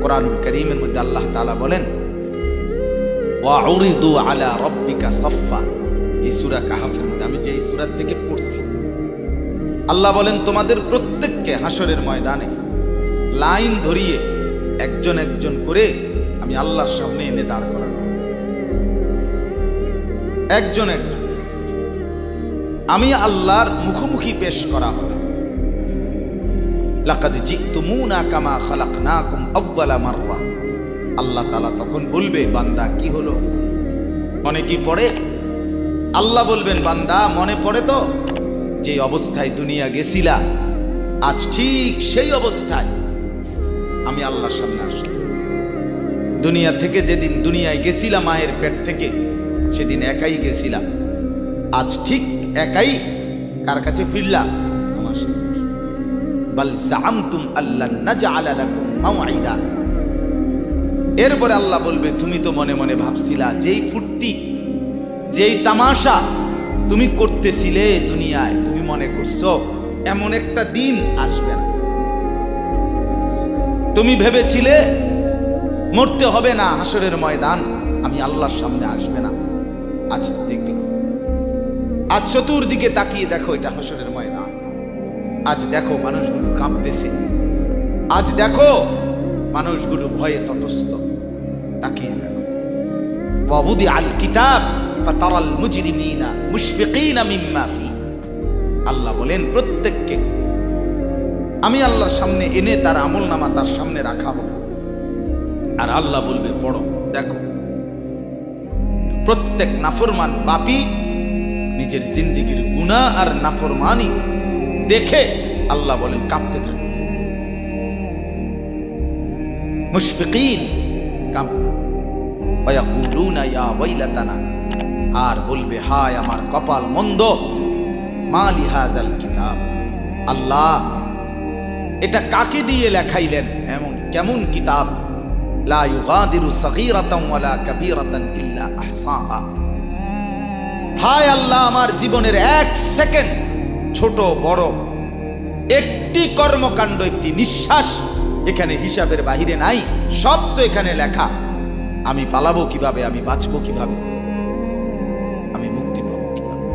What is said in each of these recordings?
কোরআনুল কারীমের মধ্যে আল্লাহ তাআলা বলেন ওয়াউরিদু আলা রাব্বিকা সাফফা। এই সূরা কাহফের মধ্যে আমি যে এই সূরা থেকে পড়ছি, আল্লাহ বলেন তোমাদের প্রত্যেককে হাসরের ময়দানে লাইন ধরিয়ে একজন একজন করে আমি আল্লাহর সামনে এনে দাঁড় করাবো। একজন একজন আমি আল্লাহর মুখোমুখি পেশ করা হবে। লাকাদ জিতুমুনা কামা খালাকনাকুম আউয়ালা মাররা। আল্লাহ তাআলা তখন বলবে, বান্দা কি হলো, মনে কি পড়ে? আল্লাহ বলবেন, বান্দা মনে পড়ে তো যে অবস্থায় দুনিয়া গেছিলা, আজ ঠিক সেই অবস্থায় আমি আল্লাহর সামনে আসলাম। দুনিয়া থেকে যেদিন দুনিয়ায় গেছিলাম মায়ের পেট থেকে, সেদিন একাই গেছিলাম, আজ ঠিক একাই কার কাছে ফিরলাম? আমার সামনে। বাল জাআমতুম আল্লান নাজআলা লাকুম মাওঈদা। এরপরে আল্লাহ বলবে, তুমি তো মনে মনে ভাবছিলা, যেই ফুর্তি যেই তামাশা তুমি করতেছিলে দুনিয়ায়, তুমি মনে করছো এমন একটা দিন আসবে না। তুমি ভেবেছিলে মরতে হবে না, হাসরের ময়দান আমি আল্লাহর সামনে আসবে না। আজ দেখলাম, আজ চতুর্দিকে তাকিয়ে দেখো, এটা হাসরের ময়দান। আজ দেখো মানুষগুলো কাঁপতেছে, আজ দেখো মানুষগুলো ভয়ে তটস্থ। তাকিয়ে দেখো, ওয়াবুদি আল কিতাব ফাতারাল মুজরিমিনা মুশফিকিনা মিম্মা ফি। আল্লাহ বলেন প্রত্যেককে আমি আল্লাহর সামনে এনে তার আমলনামা তার সামনে রাখা হবে, আর আল্লাহ বলবে পড়ো, দেখো। প্রত্যেক নাফরমান পাপী নিজের জিন্দেগির গুনাহ আর নাফরমানি দেখে আল্লাহ বলেন কাঁপতে থাকে। মুশফিকিন ওয়ায়াকুলুনা ইয়া ওয়াইলাতানা, আর বলবে হায় আমার কপাল মন্দ। মালি হাযাল কিতাব, আল্লাহ এটা কাকে দিয়ে লেখাইলেন, এমন কেমন কিতাব। লা ইউগাদিরু সগীরাতান ওয়ালা কাবীরাতান ইল্লা আহসাহা। হায় আল্লাহ, আমার জীবনের এক সেকেন্ড, ছোট বড় একটি কর্মকাণ্ড, একটি নিঃশ্বাস এখানে হিসাবের বাহিরে নাই, সব তো এখানে লেখা। আমি পালাবো কিভাবে, আমি বাঁচবো কিভাবে, আমি মুক্তি পাবো কিভাবে।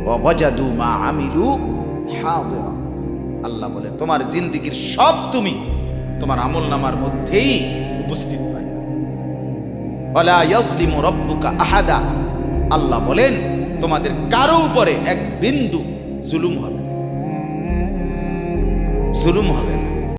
ওয়াজাদু মা আমিলু হাদিরা। আল্লাহ বলে তোমার জিন্দেগির সব তুমি তোমার আমলনামার মধ্যেই উপস্থিত পাই। ওয়ালা ইয়াজলিমু রাব্বুকা আহাদা। আল্লাহ বলেন তোমাদের কারো উপরে এক বিন্দু জুলুম হবে, জুলুম হবে না।